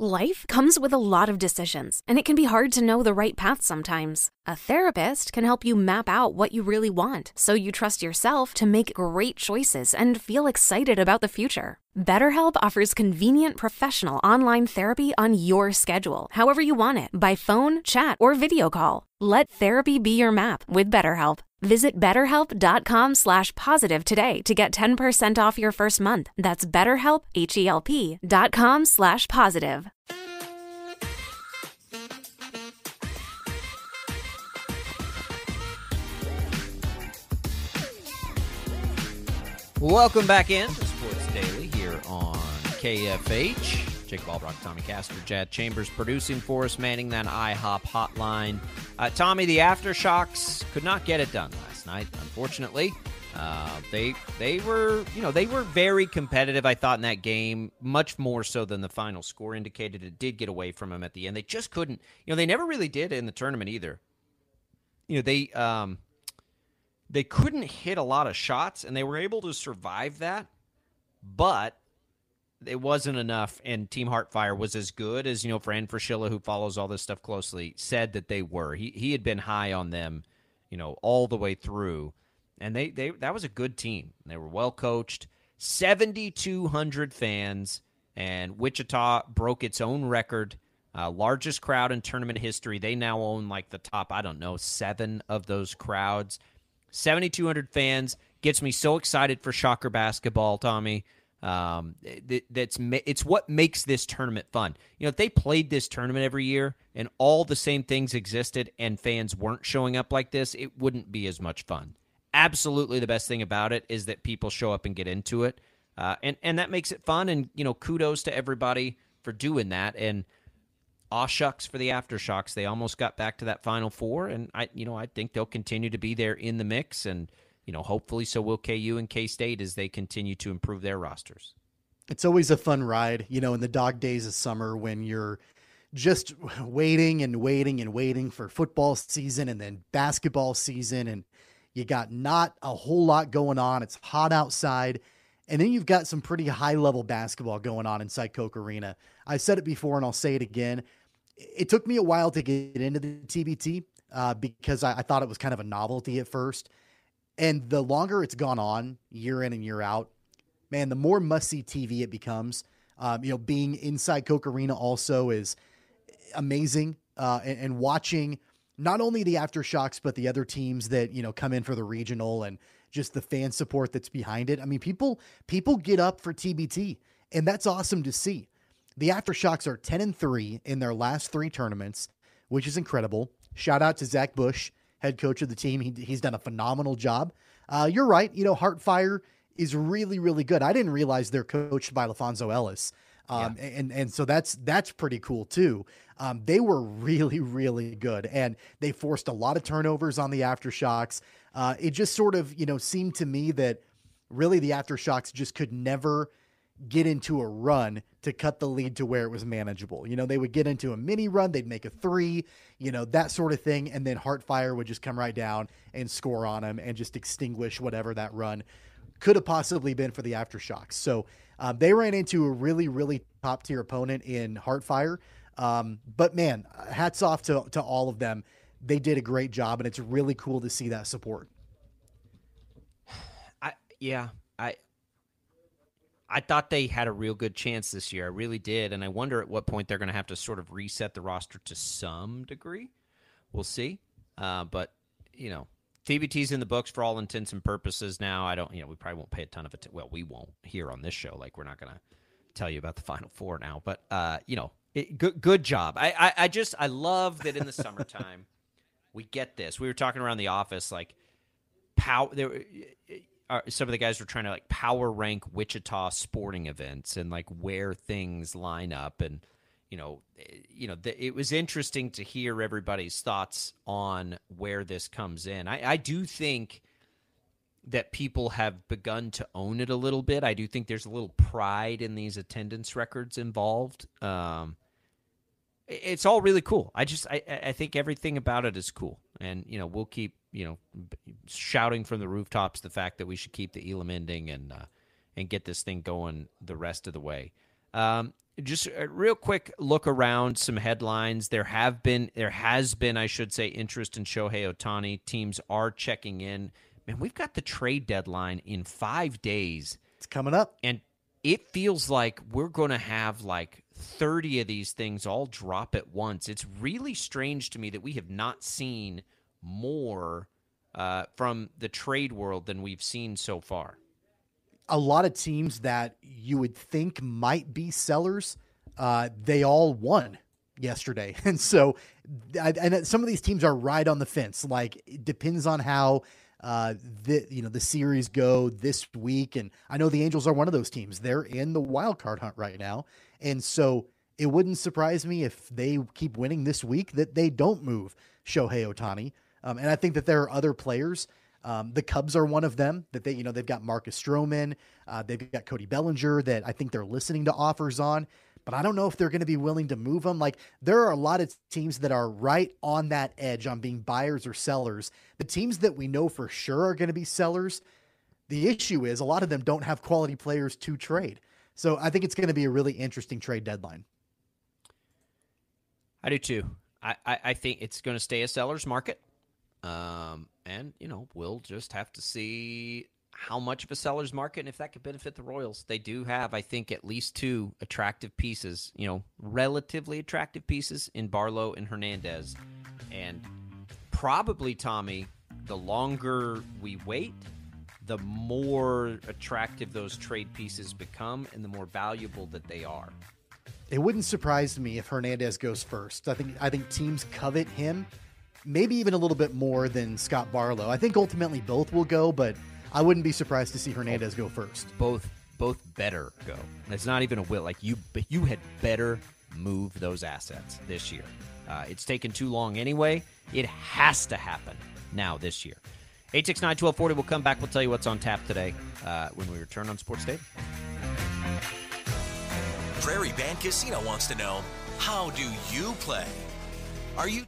Life comes with a lot of decisions, and it can be hard to know the right path sometimes. A therapist can help you map out what you really want, so you trust yourself to make great choices and feel excited about the future. BetterHelp offers convenient professional online therapy on your schedule, however you want it, by phone, chat, or video call. Let therapy be your map with BetterHelp. Visit BetterHelp.com/positive today to get 10% off your first month. That's BetterHelp, HELP.com/positive. Welcome back in to Sports Daily here on KFH. Jake Ballbrock, Tommy Castor, Jad Chambers producing for us, manning that IHOP hotline. Tommy, the AfterShocks could not get it done last night, unfortunately. They were very competitive, I thought, in that game, much more so than the final score indicated. It did get away from them at the end. They just couldn't, they never really did in the tournament either. They couldn't hit a lot of shots, and they were able to survive that, but it wasn't enough, and Team Heartfire was as good as, Fran Fraschilla, who follows all this stuff closely, said that they were. He had been high on them, all the way through, and that was a good team. They were well coached, 7,200 fans, and Wichita broke its own record, largest crowd in tournament history. They now own like the top, 7 of those crowds. 7,200 fans gets me so excited for Shocker basketball, Tommy. It's what makes this tournament fun. If they played this tournament every year and all the same things existed and fans weren't showing up like this, it wouldn't be as much fun. Absolutely the best thing about it is that people show up and get into it. And that makes it fun. And, kudos to everybody for doing that. And shucks for the AfterShocks. They almost got back to that Final Four. And I think they'll continue to be there in the mix. And, hopefully so will KU and K-State as they continue to improve their rosters. It's always a fun ride, in the dog days of summer when you're just waiting and waiting and waiting for football season and then basketball season, and you got not a whole lot going on. It's hot outside, and then you've got some pretty high-level basketball going on inside Koch Arena. I've said it before, and I'll say it again. It took me a while to get into the TBT because I thought it was kind of a novelty at first. And the longer it's gone on, year in and year out, man, the more must-see TV it becomes. Being inside Koch Arena also is amazing. And watching not only the AfterShocks, but the other teams that, come in for the regional and just the fan support that's behind it. I mean, people get up for TBT, and that's awesome to see. The AfterShocks are 10-3 in their last 3 tournaments, which is incredible. Shout out to Zach Bush, head coach of the team. He's done a phenomenal job. You're right. Heartfire is really, really good. I didn't realize they're coached by LaFonso Ellis. And so that's pretty cool too. They were really, really good, and they forced a lot of turnovers on the AfterShocks. It just sort of, seemed to me that really the AfterShocks just could never get into a run to cut the lead to where it was manageable. They would get into a mini run, they'd make a 3, that sort of thing. And then Heartfire would just come right down and score on them and just extinguish whatever that run could have possibly been for the AfterShocks. So they ran into a really, really top tier opponent in Heartfire. But man, hats off to all of them. They did a great job, and it's really cool to see that support. I thought they had a real good chance this year. I really did, and I wonder at what point they're going to have to sort of reset the roster to some degree. We'll see. But, TBT's in the books for all intents and purposes now. We probably won't pay a ton of it. Well, we won't here on this show. Like, we're not going to tell you about the Final Four now. But, good job. I love that in the summertime we get this. We were talking around the office, like, some of the guys were trying to like power rank Wichita sporting events and like where things line up. And, it was interesting to hear everybody's thoughts on where this comes in. I do think that people have begun to own it a little bit. I do think there's a little pride in these attendance records involved. It's all really cool. I think everything about it is cool. And, we'll keep, shouting from the rooftops the fact that we should keep the Elam ending and get this thing going the rest of the way. Just a real quick look around some headlines. There has been, I should say, interest in Shohei Ohtani. Teams are checking in. Man, we've got the trade deadline in 5 days. It's coming up. And it feels like we're going to have like 30 of these things all drop at once. It's really strange to me that we have not seen more from the trade world than we've seen so far. A lot of teams that you would think might be sellers, they all won yesterday. And so and some of these teams are right on the fence. Like, it depends on how the series go this week. And I know the Angels are one of those teams. They're in the wild card hunt right now. And so it wouldn't surprise me if they keep winning this week that they don't move Shohei Ohtani. And I think that there are other players. The Cubs are one of them that they've got Marcus Stroman. They've got Cody Bellinger that I think they're listening to offers on, but I don't know if they're going to be willing to move them. Like, there are a lot of teams that are right on that edge on being buyers or sellers. The teams that we know for sure are going to be sellers, the issue is a lot of them don't have quality players to trade. So I think it's going to be a really interesting trade deadline. I do too. I think it's going to stay a seller's market. And, we'll just have to see how much of a seller's market and if that could benefit the Royals. They do have, I think, at least two attractive pieces, relatively attractive pieces in Barlow and Hernandez. And probably, Tommy, the longer we wait, the more attractive those trade pieces become and the more valuable that they are. It wouldn't surprise me if Hernandez goes first. I think teams covet him. Maybe even a little bit more than Scott Barlow. I think ultimately both will go, but I wouldn't be surprised to see Hernandez go first. Both better go. It's not even a will. Like, you had better move those assets this year. It's taken too long anyway. It has to happen now this year. 869-1240. We'll come back. We'll tell you what's on tap today when we return on Sports Day. Prairie Band Casino wants to know, how do you play? Are you...